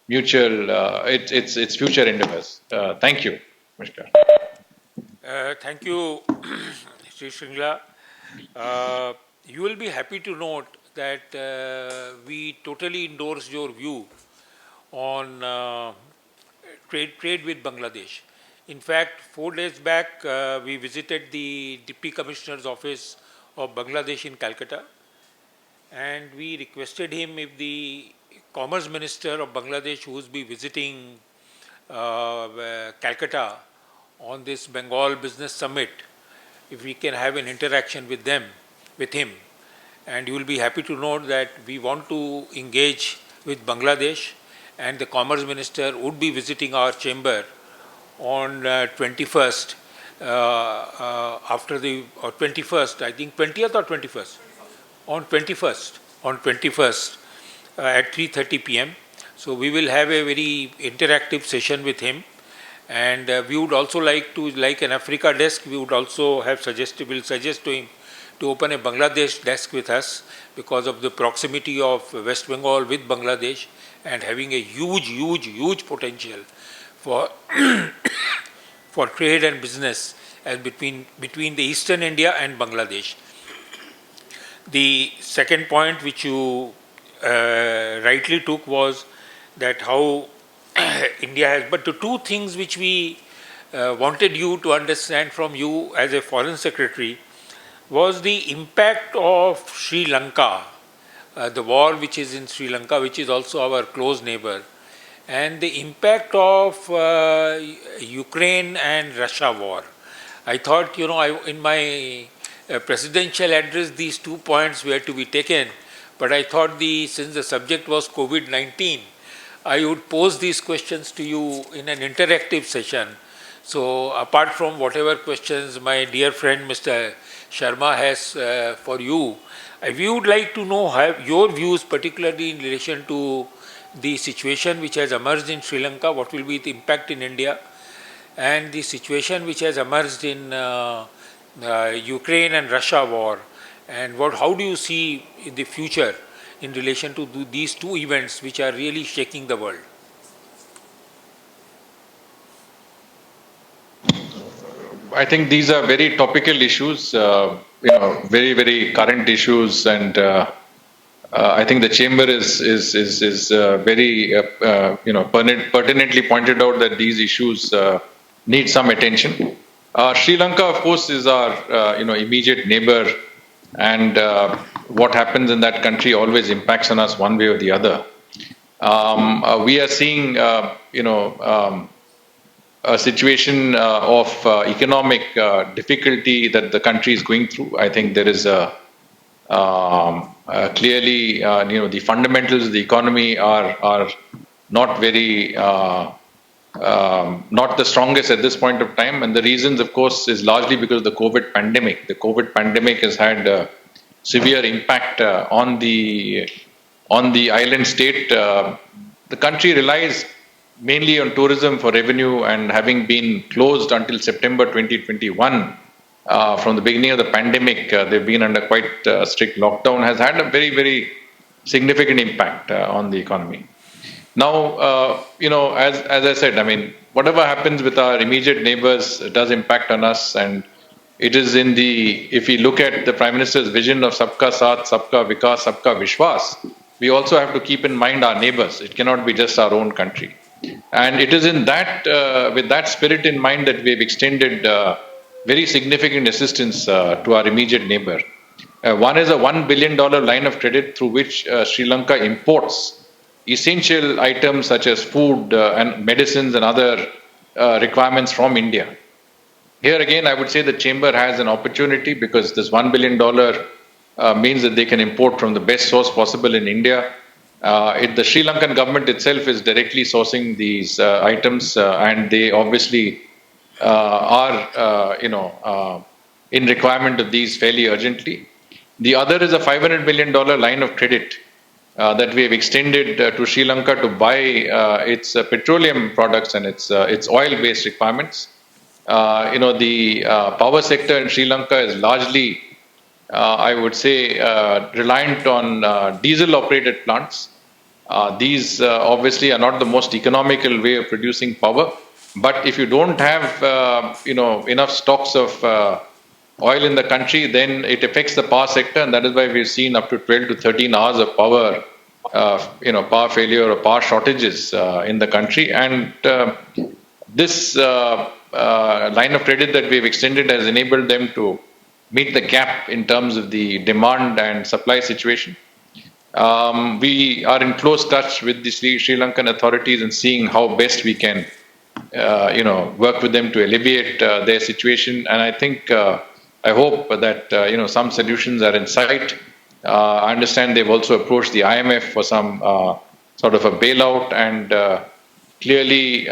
its future endeavors. Thank you. Namaskar. Thank you, Sri Shringla. You will be happy to note that we totally endorse your view on trade with Bangladesh. In fact, 4 days back, we visited the Deputy Commissioner's office of Bangladesh in Calcutta, and we requested him, if the Commerce Minister of Bangladesh, who will be visiting Calcutta on this Bengal Business Summit, if we can have an interaction with him. And you will be happy to note that we want to engage with Bangladesh, and the Commerce Minister would be visiting our chamber on 21st, after the, or 21st, I think 20th or 21st? On 21st. at 3:30 p.m. So we will have a very interactive session with him, and we would also like to, like an Africa desk, we would also have will suggest to him to open a Bangladesh desk with us because of the proximity of West Bengal with Bangladesh and having a huge potential for for trade and business and between the eastern India and Bangladesh. The second point which you rightly took was that how India has, but the two things which we wanted you to understand from you as a foreign secretary was the impact of Sri Lanka, the war which is in Sri Lanka, which is also our close neighbor, and the impact of Ukraine and Russia war. I thought, in my presidential address, these 2 points were to be taken, but I thought since the subject was COVID-19, I would pose these questions to you in an interactive session. So apart from whatever questions my dear friend Mr. Sharma has for you, we would like to know your views, particularly in relation to the situation which has emerged in Sri Lanka, what will be the impact in India, and the situation which has emerged in Ukraine and Russia war, and how do you see in the future in relation to these two events which are really shaking the world? I think these are very topical issues, very current issues, and I think the chamber is very pertinently pointed out that these issues need some attention. Sri Lanka, of course, is our immediate neighbor, and what happens in that country always impacts on us one way or the other. We are seeing a situation of economic difficulty that the country is going through. I think there is clearly, the fundamentals of the economy are not very, not the strongest at this point of time. And the reasons, of course, is largely because of the COVID pandemic. The COVID pandemic has had a severe impact on the island state. The country relies mainly on tourism for revenue, and having been closed until September 2021, from the beginning of the pandemic, they've been under quite strict lockdown, has had a very significant impact on the economy. Now, as I said, I mean, whatever happens with our immediate neighbors does impact on us, and it is if we look at the Prime Minister's vision of Sabka Saath, Sabka Vikas, Sabka Vishwas, we also have to keep in mind our neighbors. It cannot be just our own country. And it is in that, with that spirit in mind, that we have extended very significant assistance to our immediate neighbor. One is a $1 billion line of credit through which Sri Lanka imports essential items such as food and medicines and other requirements from India. Here again, I would say the chamber has an opportunity, because this $1 billion means that they can import from the best source possible in India. The Sri Lankan government itself is directly sourcing these items, and they obviously are, in requirement of these fairly urgently. The other is a $500 million line of credit that we have extended to Sri Lanka to buy its petroleum products and its oil-based requirements. The power sector in Sri Lanka is largely, I would say, reliant on diesel-operated plants. These obviously are not the most economical way of producing power, but if you don't have enough stocks of oil in the country, then it affects the power sector, and that is why we've seen up to 12 to 13 hours of power failure or power shortages in the country. And this line of credit that we've extended has enabled them to meet the gap in terms of the demand and supply situation. We are in close touch with the Sri Lankan authorities and seeing how best we can, work with them to alleviate their situation. And I think, I hope that, some solutions are in sight. I understand they've also approached the IMF for some sort of a bailout, and clearly,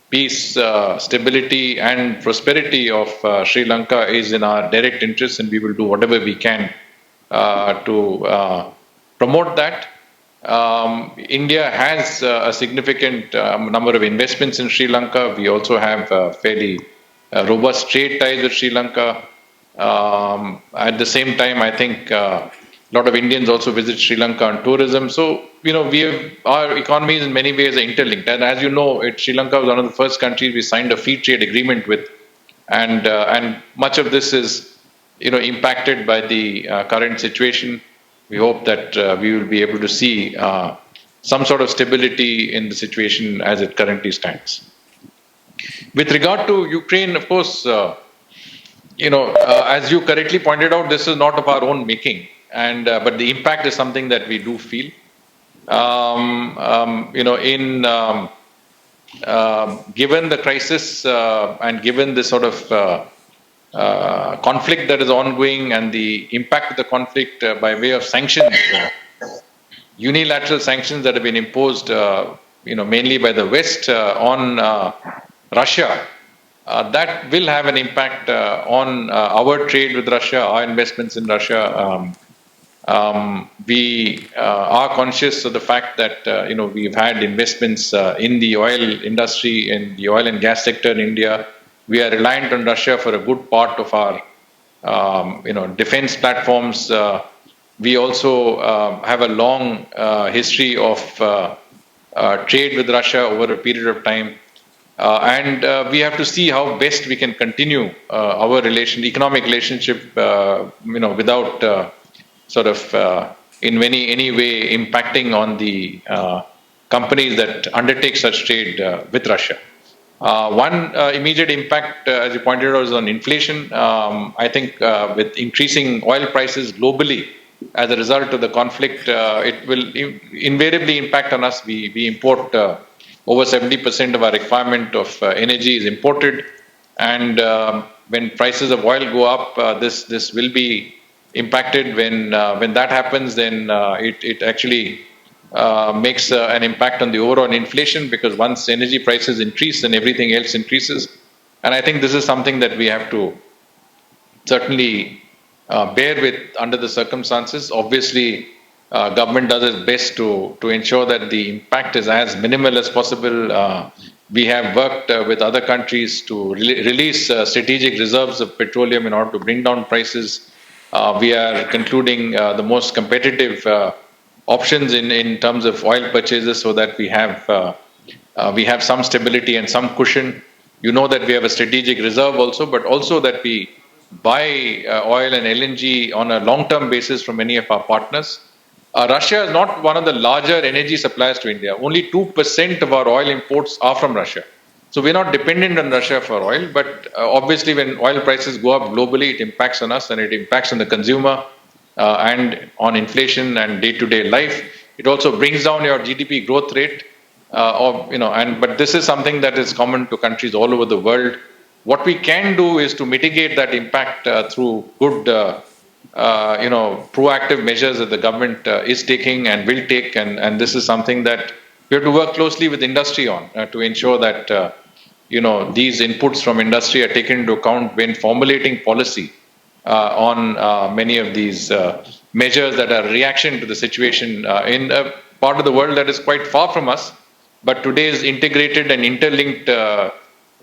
peace, stability and prosperity of Sri Lanka is in our direct interest, and we will do whatever we can to promote that. India has a significant number of investments in Sri Lanka. We also have fairly robust trade ties with Sri Lanka. At the same time, I think a lot of Indians also visit Sri Lanka on tourism. So, our economies in many ways are interlinked. And as you know, Sri Lanka was one of the first countries we signed a free trade agreement with, and much of this is impacted by the current situation. We hope that we will be able to see some sort of stability in the situation as it currently stands. With regard to Ukraine, of course, as you correctly pointed out, this is not of our own making, and but the impact is something that we do feel. In given the crisis and given the sort of conflict that is ongoing and the impact of the conflict by way of sanctions, unilateral sanctions that have been imposed, mainly by the West on Russia, that will have an impact on our trade with Russia, our investments in Russia. We are conscious of the fact that we've had investments in the oil industry, in the oil and gas sector in India. We are reliant on Russia for a good part of our defense platforms. We also have a long history of trade with Russia over a period of time. And we have to see how best we can continue our economic relationship, without in any way impacting on the companies that undertake such trade with Russia. One immediate impact, as you pointed out, is on inflation. I think with increasing oil prices globally as a result of the conflict, it will invariably impact on us. We import over 70% of our requirement of energy is imported, and when prices of oil go up, this will be impacted. When that happens, then it actually makes an impact on the overall inflation, because once energy prices increase, then everything else increases. And I think this is something that we have to certainly bear with under the circumstances. Obviously, government does its best to ensure that the impact is as minimal as possible. We have worked with other countries to release strategic reserves of petroleum in order to bring down prices. We are concluding the most competitive options in terms of oil purchases, so that we have some stability and some cushion. You know that we have a strategic reserve also, but also that we buy oil and LNG on a long-term basis from many of our partners. Russia is not one of the larger energy suppliers to India. Only 2% of our oil imports are from Russia. So we're not dependent on Russia for oil, but obviously when oil prices go up globally, it impacts on us, and it impacts on the consumer and on inflation and day-to-day life. It also brings down your GDP growth rate, but this is something that is common to countries all over the world. What we can do is to mitigate that impact through good proactive measures that the government is taking and will take, and this is something that we have to work closely with industry on to ensure that these inputs from industry are taken into account when formulating policy on many of these measures that are reaction to the situation in a part of the world that is quite far from us. But today's integrated and interlinked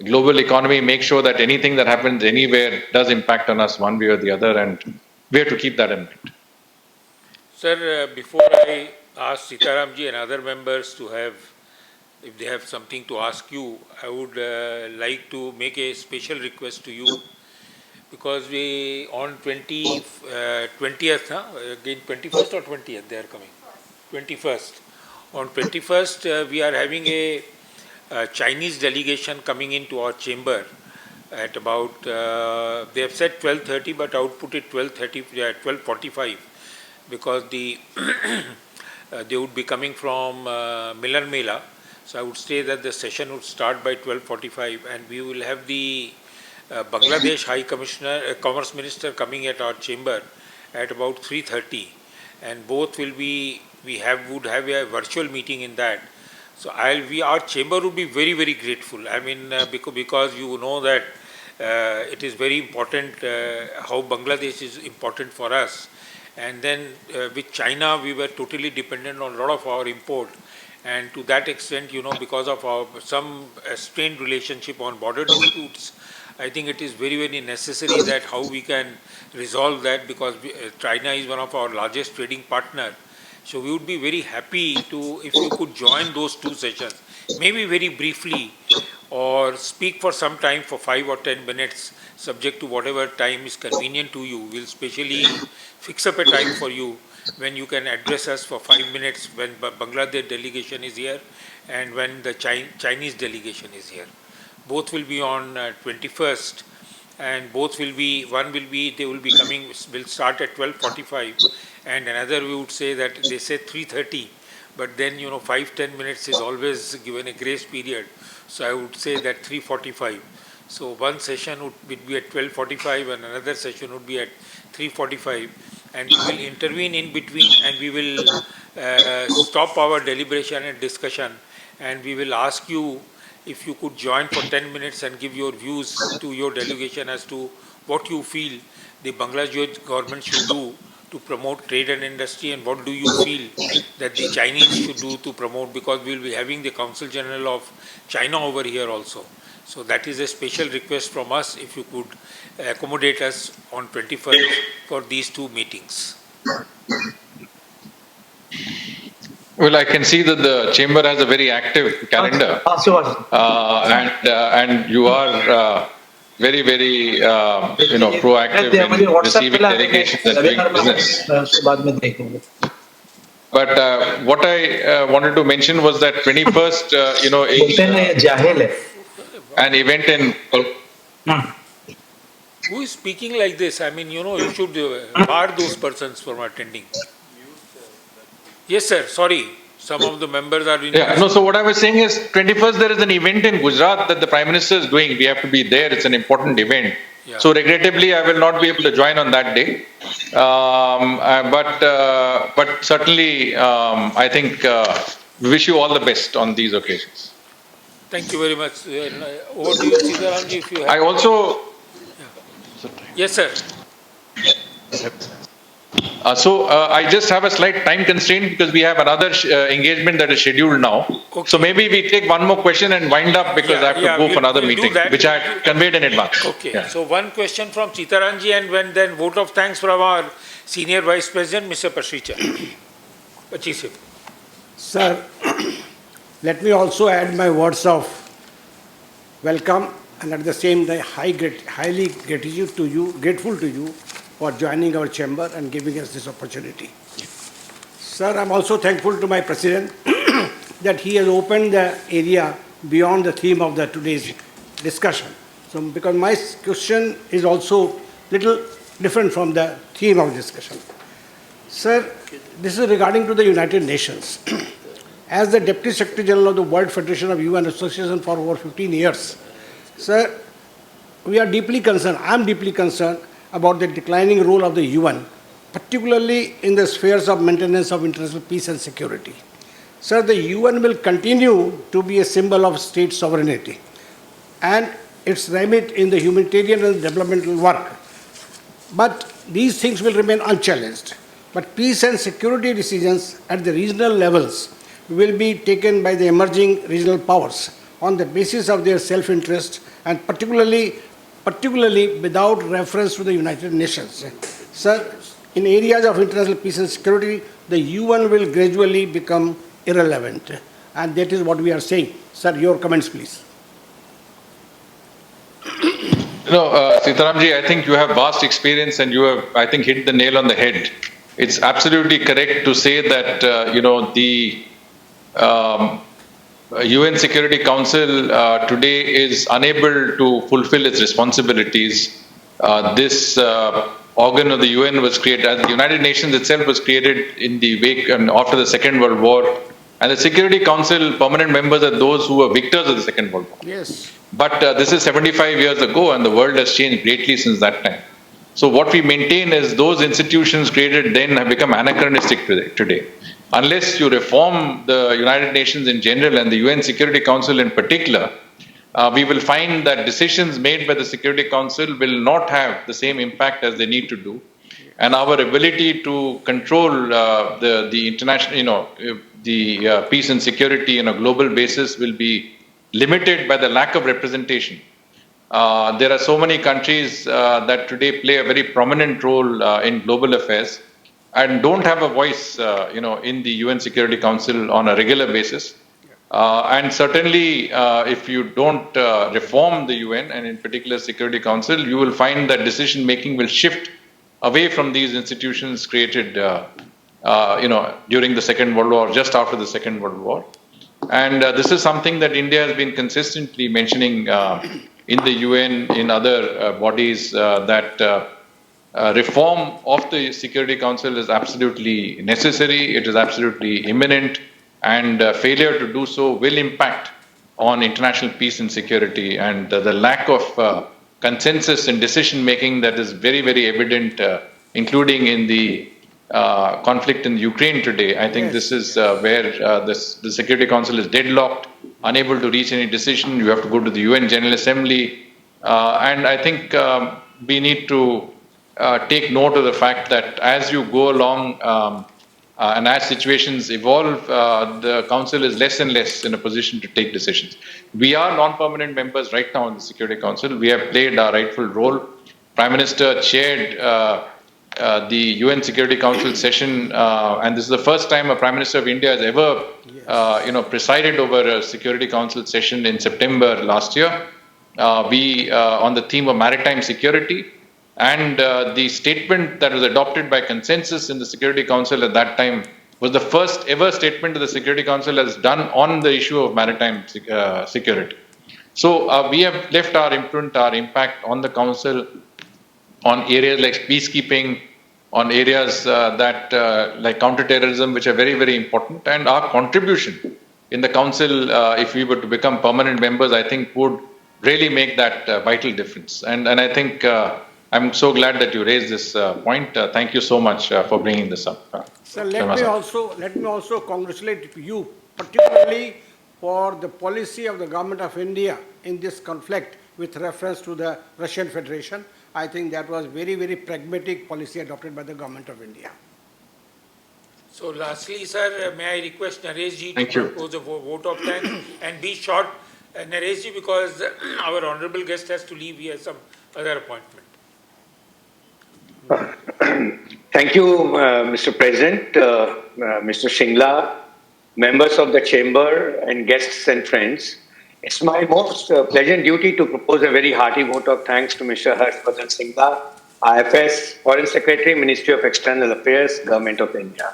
global economy makes sure that anything that happens anywhere does impact on us one way or the other, and we have to keep that in mind. Sir, before I ask Sitaramji and other members if they have something to ask you, I would like to make a special request to you, because we on 20th, again 21st or 20th they are coming? 21st. On 21st, we are having a Chinese delegation coming into our chamber at about, they have said 12:30, but I would put it 12:45, because they would be coming from Milan Mela. So I would say that the session would start by 12:45, and we will have the Bangladesh High Commissioner, Commerce Minister coming at our chamber at about 3:30, and both will be, would have a virtual meeting in that. So our chamber would be very, very grateful. I mean, because you know that it is very important how Bangladesh is important for us, And then with China, we were totally dependent on a lot of our import. And to that extent, because of our some strained relationship on border disputes, I think it is very, very necessary that how we can resolve that, because China is one of our largest trading partner. So we would be very happy to, if you could join those two sessions, maybe very briefly, or speak for some time for 5 or 10 minutes, subject to whatever time is convenient to you. We'll specially fix up a time for you when you can address us for 5 minutes when Bangladesh delegation is here and when the Chinese delegation is here. Both will be on 21st, and both will be, they will be coming, will start at 12:45, and another we would say that they say 3:30, but then 5-10 minutes is always given a grace period, so I would say that 3:45. So one session would be at 12:45 and another session would be at 3:45, and we will intervene in between, and we will stop our deliberation and discussion, and we will ask you if you could join for 10 minutes and give your views to your delegation as to what you feel the Bangladesh government should do to promote trade and industry, and what do you feel that the Chinese should do to promote, because we will be having the Consul General of China over here also. So that is a special request from us, if you could accommodate us on 21st for these two meetings. Well, I can see that the chamber has a very active calendar, and you are very, very, proactive in receiving delegations and doing business. But what I wanted to mention was that 21st, is an event in. Who is speaking like this? I mean, you should bar those persons from attending. Yes, sir. Sorry. Some of the members are in. Yeah, no, so what I was saying is 21st, there is an event in Gujarat that the Prime Minister is doing. We have to be there. It's an important event. Yeah. So regrettably, I will not be able to join on that day. But certainly, I think we wish you all the best on these occasions. Thank you very much. Over to you, Sitaramji, if you have. I also. Yes, sir. So I just have a slight time constraint because we have another engagement that is scheduled now. Okay. So maybe we take one more question and wind up, because I have to go for another meeting, which I had conveyed in advance. Okay. Yeah. So one question from Sitaranji, and then vote of thanks from our Senior Vice President, Mr. Pasricha. Sir, let me also add my words of welcome, and at the same time highly grateful to you for joining our chamber and giving us this opportunity. Sir, I'm also thankful to my president that he has opened the area beyond the theme of today's discussion. So, because my question is also little different from the theme of discussion. Sir, this is regarding to the United Nations. As the Deputy Secretary General of the World Federation of UN Association for over 15 years, sir, we are deeply concerned, I am deeply concerned about the declining role of the UN, particularly in the spheres of maintenance of international peace and security. Sir, the UN will continue to be a symbol of state sovereignty and its remit in the humanitarian and developmental work. But these things will remain unchallenged. But peace and security decisions at the regional levels will be taken by the emerging regional powers on the basis of their self-interest, and particularly without reference to the United Nations. Sir, in areas of international peace and security, the UN will gradually become irrelevant. And that is what we are saying. Sir, your comments, please. Sitaramji, I think you have vast experience and you have, I think, hit the nail on the head. It's absolutely correct to say that, the UN Security Council today is unable to fulfill its responsibilities. This organ of the UN was created, as the United Nations itself was created in the wake and after the Second World War. And the Security Council permanent members are those who were victors of the Second World War. Yes. But this is 75 years ago, and the world has changed greatly since that time. So what we maintain is those institutions created then have become anachronistic today. Unless you reform the United Nations in general and the UN Security Council in particular, we will find that decisions made by the Security Council will not have the same impact as they need to do. and our ability to control the international, the peace and security on a global basis will be limited by the lack of representation. There are so many countries that today play a very prominent role in global affairs and don't have a voice, in the UN Security Council on a regular basis. And certainly, if you don't reform the UN and in particular Security Council, you will find that decision making will shift away from these institutions created, during the Second World War, just after the Second World War. And this is something that India has been consistently mentioning in the UN, in other bodies, that reform of the Security Council is absolutely necessary, it is absolutely imminent, and failure to do so will impact on international peace and security. And the lack of consensus and decision making that is very, very evident, including in the conflict in Ukraine today. I think this is where the Security Council is deadlocked, unable to reach any decision. You have to go to the UN General Assembly. And I think we need to take note of the fact that as you go along and as situations evolve, the Council is less and less in a position to take decisions. We are non-permanent members right now in the Security Council. We have played our rightful role. Prime Minister chaired the UN Security Council session, and this is the first time a Prime Minister of India has ever, presided over a Security Council session in September last year. We on the theme of maritime security, and the statement that was adopted by consensus in the Security Council at that time was the first ever statement that the Security Council has done on the issue of maritime security. So we have left our imprint, our impact on the Council, on areas like peacekeeping, on areas that like counterterrorism, which are very, very important. And our contribution in the Council, if we were to become permanent members, I think would really make that vital difference. And I think I'm so glad that you raised this point. Thank you so much for bringing this up. Sir, let me also congratulate you, particularly for the policy of the Government of India in this conflict with reference to the Russian Federation. I think that was very, very pragmatic policy adopted by the Government of India. So lastly, sir, may I request Naresh ji Thank to you. propose a vote of thanks and be short, Naresh ji, because our honorable guest has to leave. He has some other appointment. Thank you, Mr. President, Mr. Shringla, members of the Chamber and guests and friends. It's my most pleasant duty to propose a very hearty vote of thanks to Mr. Vardhan Shringla, IFS, Foreign Secretary, Ministry of External Affairs, Government of India.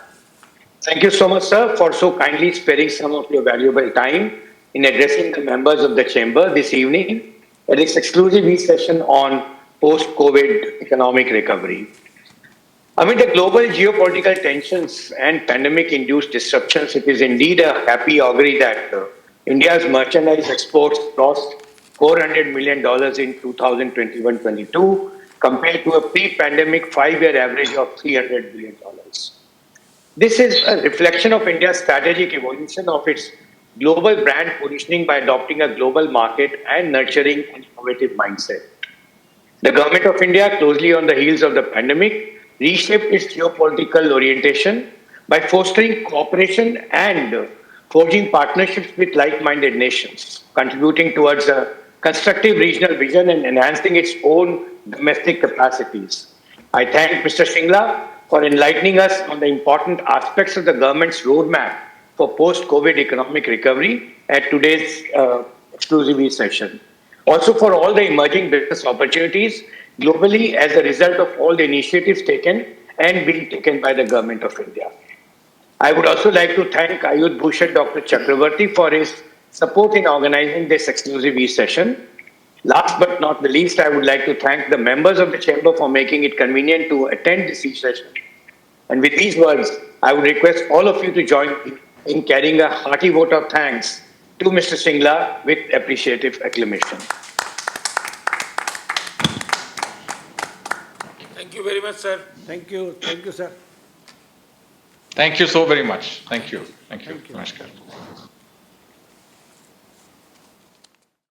Thank you so much, sir, for so kindly sparing some of your valuable time in addressing the members of the Chamber this evening at this exclusive session on post-COVID economic recovery. Amid the global geopolitical tensions and pandemic-induced disruptions, it is indeed a happy augury that India's merchandise exports crossed $400 million in 2021-22 compared to a pre-pandemic 5-year average of $300 billion. This is a reflection of India's strategic evolution of its global brand positioning by adopting a global market and nurturing an innovative mindset. The Government of India, closely on the heels of the pandemic, reshaped its geopolitical orientation by fostering cooperation and forging partnerships with like-minded nations, contributing towards a constructive regional vision and enhancing its own domestic capacities. I thank Mr. Shringla for enlightening us on the important aspects of the government's roadmap for post-COVID economic recovery at today's exclusive session. Also for all the emerging business opportunities globally as a result of all the initiatives taken and being taken by the Government of India. I would also like to thank Ayush Bhushan Dr. Chakravarti for his support in organizing this exclusive session. Last but not the least, I would like to thank the members of the Chamber for making it convenient to attend this session. And with these words, I would request all of you to join me in carrying a hearty vote of thanks to Mr. Shringla with appreciative acclamation. Thank you very much, sir. Thank you. Thank you, sir. Thank you so very much. Thank you. Thank you. Thank you. Namaskar.